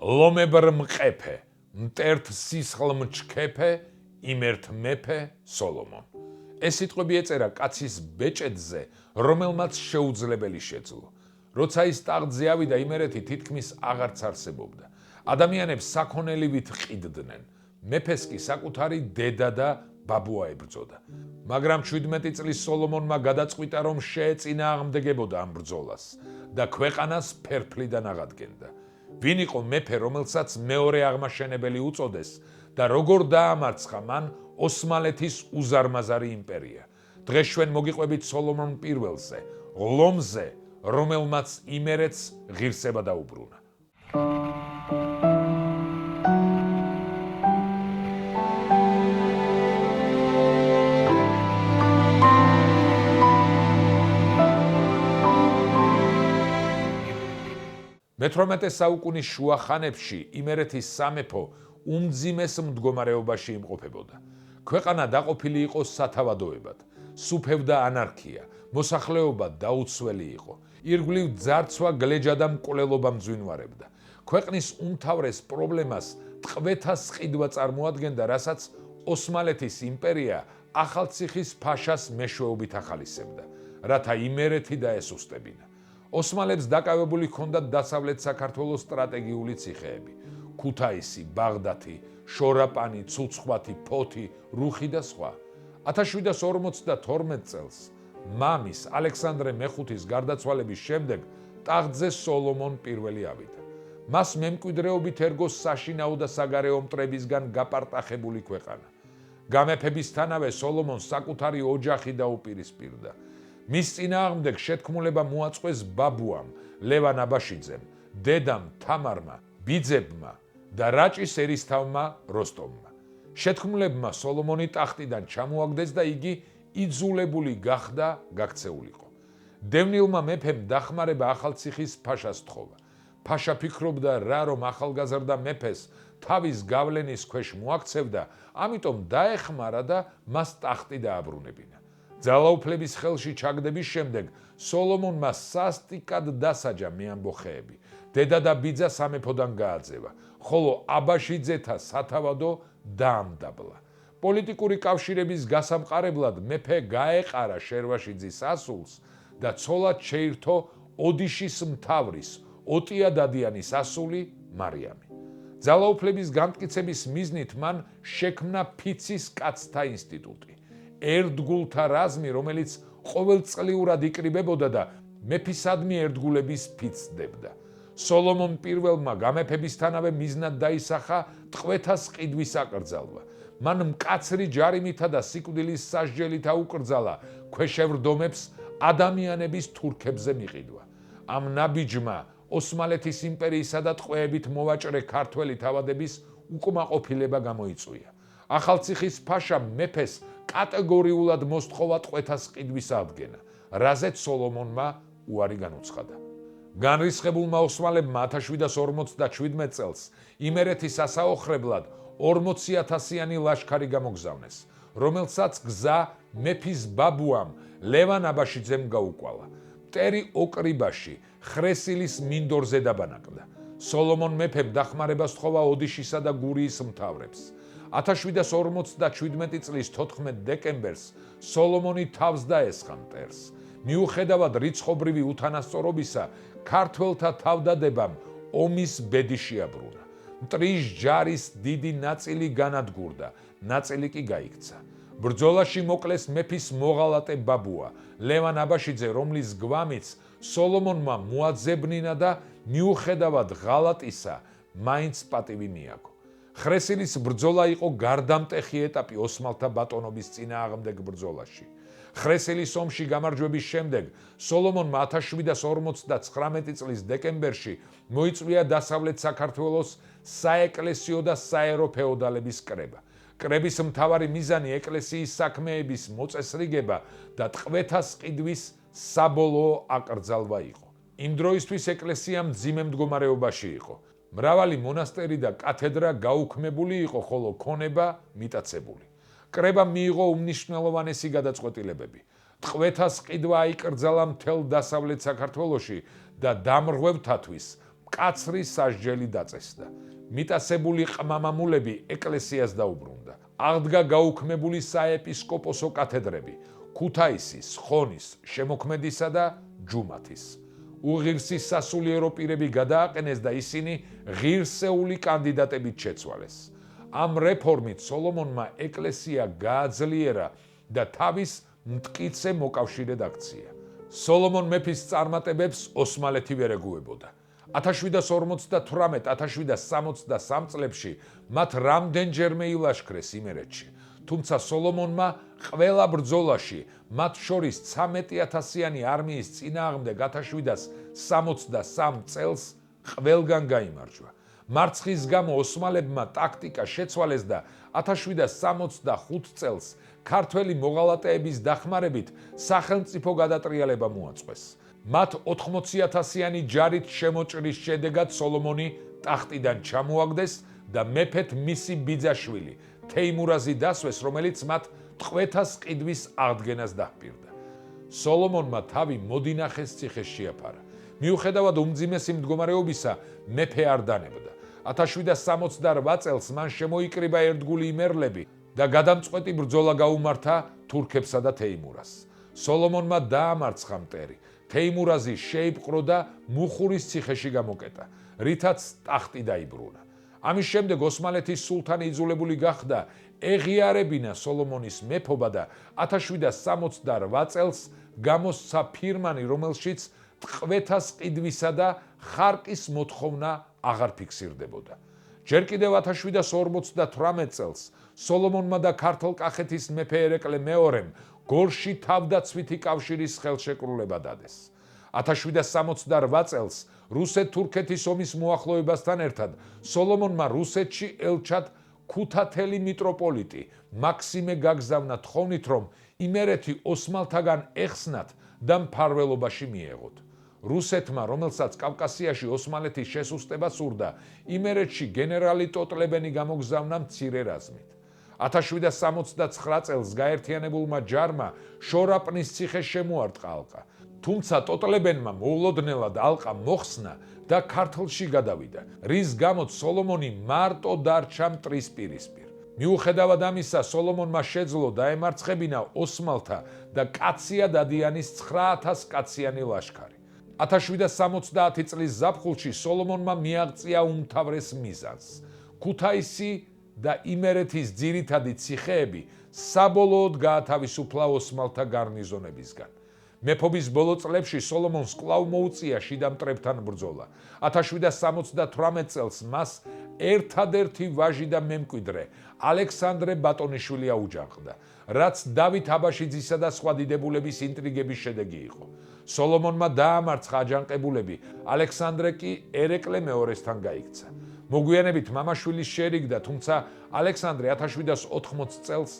ლომებრ მყეფე, მტერთ სისხლმჩქეფე, იმერთ მეფე სოლომონ. ეს სიტყვები ეწერა კაცის ბეჭედზე, რომელმაც შეუძლებელი შეძლო. როცა ის ტახტზე ავიდა, იმერეთი თითქმის აღარც არსებობდა. ადამიანებს საქონელივით ყიდდნენ. მეფეს კი საკუთარი დედა და ბაბუა ებრძოდა. მაგრამ 17 წლის სოლომონმა გადაწყვიტა, რომ შეეწინააღმდეგებოდა ამ ბრძოლას და ქვეყანას ფერფლიდან აღადგენდა. ვინ იყო მეფე, რომელსაც მეორე აღმაშენებელი უწოდეს და როგორ დაამარცხა მან ოსმალეთის უზარმაზარი იმპერია. დღეს ჩვენ მოგიყვებით სოლომონ პირველზე, ლომზე, რომელმაც იმერეთს ღირსება დაუბრუნა. მე-18 საუკუნის შუა ხანებში იმერეთის სამეფო უმძიმეს მდგომარეობაში იმყოფებოდა. ქვეყანა დაყოფილი იყო სათავადოებად, სუფევდა ანარქია, მოსახლეობა დაუცველი იყო. ირგვლივ ძარცვა, გლეჯა და მკვლელობა მძვინვარებდა. ქვეყნის უმთავრეს პრობლემას ტყვეთა სყიდვა წარმოადგენდა, რასაც ოსმალეთის იმპერია ახალციხის ფაშას მეშვეობით ახალისებდა, რათა იმერეთი დაესუსტებინა. ოსმალებს დაკავებული ჰქონდათ დასავლეთ საქართველოს სტრატეგიული ციხეები: ქუთაისი, ბაღდათი, შორაპანი, ცუცხვათი, ფოთი, რუხი და სხვა. 1752 წელს მამის ალექსანდრე მეხუთის გარდაცვალების შემდეგ ტახტზე სოლომონ პირველი ავიდა. მას მემკვიდრეობით ერგო საშინაო და საგარეო მტრებისგან გაპარტახებული ქვეყანა. გამეფებისთანავე სოლომონს საკუთარი ოჯახი დაუპირისპირდა. მის წინააღმდეგ შეთქმულება მოაწყვეს ბაბუამ, ლევან აბაშიძემ, დედამ თამარმა, ბიძებმა და რაჭის ერისთავმა როსტომმა. შეთქმულებმა სოლომონი ტახტიდან ჩამოაგდეს და იგი იძულებული გახდა გაქცეულიყო. დევნილმა მეფემ დახმარება ახალციხის ფაშას თხოვა. ფაშა ფიქრობდა რა, რომ ახალგაზრდა მეფეს თავის გავლენის ქვეშ მოაქცევდა, ამიტომ დაეხმარა და მას ტახტი დააბრუნებინა. ძალაუფლების ხელში ჩაგდების შემდეგ სოლომონმა სასტიკად დასაჯა მეამბოხეები. დედა და ბიძა სამეფოდან გააძევა, ხოლო აბაშიძეთა სათავადო დაამდაბლა. პოლიტიკური კავშირების გასამყარებლად მეფე გაეყარა შერვაშიძის ასულს და ცოლად შეირთო ოდიშის მთავრის ოტია დადიანის ასული მარიამი. ძალაუფლების განმტკიცების მიზნით მან შექმნა ფიცის კაცთა ინსტიტუტი. ერთგულთა რაზმი, რომელიც ყოველწლიურად იკრიბებოდა და მეფისადმი ერთგულების ფიცდებდა. სოლომონ პირველმა გამეფებისთანავე მიზნად დაისახა ტყვეთას ყიდვის აკრძალვა. მან მკაცრი ჯარიმითა და სიკვდილის სასჯელით აუკრძალა ქვეშევრდომებს ადამიანების თურქებზე მიყიდვა. ამ ნაბიჯმა ოსმალეთის იმპერიისა და ტყვეებით მოვაჭრე ქართველი თავადების უკმაყოფილება გამოიწვია. ახალციხის ფაშამ მეფეს კატეგორიულად მოსთხოვა ტყვეთას ყიდვის ადგენა, რაზეც სოლომონმა უარი განუცხადა. განრისხებულმა ოსმალებმა 1757 წელს იმერეთის ასაოხრებლად 40,000-იანი ლაშქარი გამოგზავნეს, რომელსაც გზა მეფის ბაბუამ ლევან აბაშიძემ გაუკვალა. მტერი ოკრიბაში ხრესილის მინდორზე დაბანაკდა. სოლომონ მეფემ დახმარებას თხოვა ოდიშისა და გურიის მთავრებს. 1757 წლის 14 დეკემბერს სოლომონი თავს დაესხა მტერს. მიუხედავად რიცხობრივი უთანასწორობისა, ქართველთა თავდადებამ ომის ბედი შეაბრუნა. მტრის ჯარის დიდი ნაწილი განადგურდა, ნაწილი კი გაიქცა. ბრძოლაში მოკლეს მეფის მოღალატე ბაბუა, ლევან აბაშიძე, რომლის გვამიც სოლომონმა მოაძებნინა და მიუხედავად ღალატისა, მაინც პატივი მიაგო. ხრესილის ბრძოლა იყო გარდამტეხი ეტაპი ოსმალთა ბატონობის წინააღმდეგ ბრძოლაში. ხრესილის ომში გამარჯვების შემდეგ სოლომონმა 1759 წლის დეკემბერში მოიწვია დასავლეთ საქართველოს საეკლესიო და საერო ფეოდალების კრება. კრების მთავარი მიზანი ეკლესიის საქმეების მოწესრიგება და ტყვეთას ყიდვის საბოლოო აკრძალვა იყო. იმ დროისთვის ეკლესია მძიმე მდგომარეობაში იყო. მრავალი მონასტერი და კათედრა გაუქმებული იყო, ხოლო ქონება მიტაცებული. კრებამ მიიღო უმნიშვნელოვანესი გადაწყვეტილებები. ტყვეთას ყიდვა აიკრძალა მთელ დასავლეთ საქართველოში და დამრღვევთათვის მკაცრი სასჯელი დაწესდა. მიტასებული ყმამამულები ეკლესიას დაუბრუნდა. აღდგა გაუქმებული საეპისკოპოსო კათედრები ქუთაისის, ხონის, შემოქმედისა და ჯუმათის. უღირსი სასულიერო პირები გადააყენეს და ისინი ღირსეული კანდიდატებით შეცვალეს. ამ რეფორმით სოლომონმა ეკლესია გააძლიერა და თავის მტკიცე მოკავშირედ აქცია. სოლომონ მეფის წარმატებებს ოსმალეთი ვერ ეგუებოდა. 1758-1763 წლებში მათ რამდენჯერმე ილაშქრეს იმერეთში, თუმცა სოლომონმა ყველა ბრძოლაში, მათ შორის 13,000-იანი არმიის წინააღმდეგ 1763 წელს ყველგან გაიმარჯვა. მარცხის გამო ოსმალებმა ტაქტიკა შეცვალეს და 1765 წელს ქართველი მოღალატეების დახმარებით სახელმწიფო გადატრიალება მოაწყვეს. მათ 80,000-იანი ჯარით შემოჭრის შედეგად სოლომონი ტახტიდან ჩამოაგდეს და მეფეთ მისი ბიძაშვილი თეიმურაზი დასვეს, რომელიც მათ ტყვეთას ყიდვის აღდგენას დაჰპირდა. სოლომონმა თავი მოდინახეს ციხეს შეაფარა. მიუხედავად უმძიმესი მდგომარეობისა, მეფე არ დანებდა. 1768 წელს მან შემოიკრიბა ერთგული იმერლები და გადამწყვეტი ბრძოლა გაუმართა თურქებსა და თეიმურაზს. სოლომონმა დაამარცხა მტერი. თეიმურაზი შეიპყრო და მუხურის ციხეში გამოკეტა, რითაც ტახტი დაიბრუნა. ამის შემდეგ ოსმალეთის სულთანი იძულებული გახდა ეღიარებინა სოლომონის მეფობა და 1768 წელს გამოსცა ფირმანი, რომელშიც ტყვეთას ყიდვისა და ხარკის მოთხოვნა აღარ ფიქსირდებოდა. ჯერ კიდევ 1758 წელს სოლომონმა და ქართლ-კახეთის მეფე ერეკლე მეორემ გორში თავდაცვითი კავშირის ხელშეკრულება დადეს. 1768 წელს რუსეთ-თურქეთის ომის მოახლოებასთან ერთად სოლომონმა რუსეთში ელჩად ქუთათელი მიტროპოლიტი მაქსიმე გაგზავნა თხოვნით, რომ იმერეთი ოსმალთაგან ეხსნათ და მფარველობაში მიეღოთ. რუსეთმა, რომელსაც კავკასიაში ოსმალეთის შესუსტება სურდა, იმერეთში გენერალი ტოტლებენი გამოგზავნა მცირე რაზმით. 1769 წელს გაერთიანებულმა ჯარმა შორაპნის ციხე შემოარტყა ალყა. თუმცა ტოტლებენმა მოულოდნელად ალყა მოხსნა და ქართლში გადავიდა, რის გამოც სოლომონი მარტო დარჩა მტრის პირისპირ. მიუხედავად ამისა, სოლომონმა შეძლო დაემარცხებინა ოსმალთა და კაცია დადიანის 9,000 კაციანი ლაშქარი. 1770 წლის ზაფხულში სოლომონმა მიაღწია უმთავრეს მიზანს. ქუთაისი და იმერეთის ძირითადი ციხეები საბოლოოდ გაათავისუფლა ოსმალთა გარნიზონებისგან. მეფობის ბოლო წლებში სოლომონს კვლავ მოუწია შიდა მტრებთან ბრძოლა. 1778 წელს მას ერთადერთი ვაჟი და მემკვიდრე ალექსანდრე ბატონიშვილი აუჯანყდა, რაც დავით აბაშიძისა და სხვა დიდებულების ინტრიგების შედეგი იყო. სოლომონმა დაამარცხა აჯანყებულები, ალექსანდრე კი ერეკლე მეორესთან გაიქცა. მოგვიანებით მამაშვილის შეერიგდა, თუმცა ალექსანდრე 1780 წელს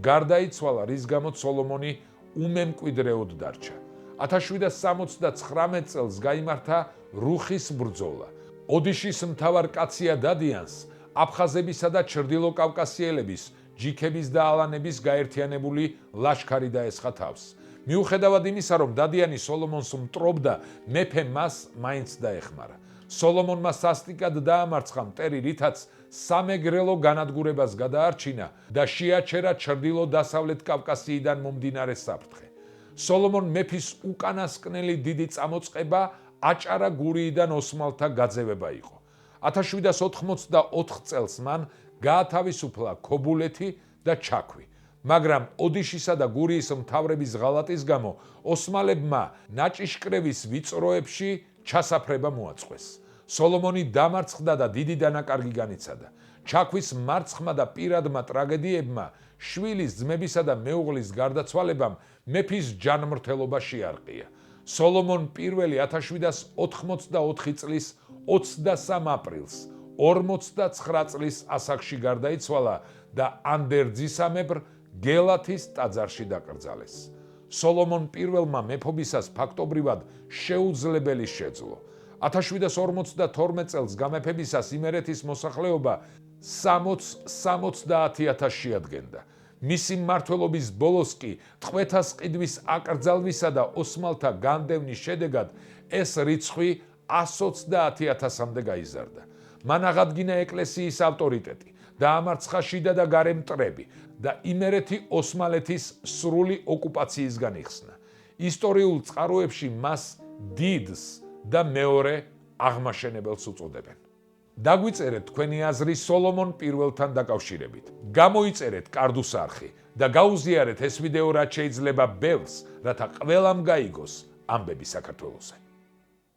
გარდაიცვალა, რის გამოც სოლომონი უმემკვიდრეოდ დარჩა. 1779 წელს გაიმართა რუხის ბრძოლა. ოდიშის მთავარ კაცია დადიანს აფხაზებისა და ჩრდილოკავკასიელების, ჯიქების და ალანების გაერთიანებული ლაშქარი დაესხა თავს. მიუხედავად იმისა, რომ დადიანი სოლომონს მტრობდა, მეფე მას მაინც დაეხმარა. სოლომონმა სასტიკად დაამარცხა მტერი, რითაც სამეგრელო განადგურებას გადაარჩინა და შეაჩერა ჩრდილო-დასავლეთ კავკასიიდან მომდინარე საფრთხე. სოლომონ მეფის უკანასკნელი დიდი წამოწყება აჭარა გურიიდან ოსმალთა გაძევება იყო. 1784 წელს მან გაათავისუფლა ქობულეთი და ჩაქვი, მაგრამ ოდიშისა და გურიის მთავრების ღალატის გამო ოსმალებმა ნაჭიშკრევის ვიწროებში ჩასაფრება მოაწყვეს. სოლომონი დამარცხდა და დიდი დანაკარგი განიცადა. ჩაქვის მარცხმა და პირადმა ტრაგედიებმა, შვილის, ძმებისა და მეუღლის გარდაცვალებამ მეფის ჯანმრთელობა შეარყია. სოლომონ პირველი 1784 წლის 23 აპრილს 49 წლის ასაკში გარდაიცვალა და ანდერძისამებრ გელათის ტაძარში დაკრძალეს. სოლომონ პირველმა მეფობისას ფაქტობრივად შეუძლებელი შეძლო. 1752 წელს გამეფებისას იმერეთის მოსახლეობა 60-70,000 შეადგენდა. მისი მმართველობის ბოლოს კი ტყვეთას ყიდვის აკრძალვისა და ოსმალთა განდევნის შედეგად ეს რიცხვი 130,000-მდე გაიზარდა. მან აღადგინა ეკლესიის ავტორიტეტი, დაამარცხა შიდა და გარე მტრები და იმერეთი ოსმალეთის სრული ოკუპაციისგან იხსნა. ისტორიულ წყაროებში მას დიდს და მეორე აღმაშენებელს უწოდებენ. დაგვიწერეთ თქვენი აზრი სოლომონ პირველთან დაკავშირებით. გამოიწერეთ კარდუს არხი და გაუზიარეთ ეს ვიდეო რაც შეიძლება ბევრს, რათა ყველამ გაიგოს ამბები საქართველოსზე.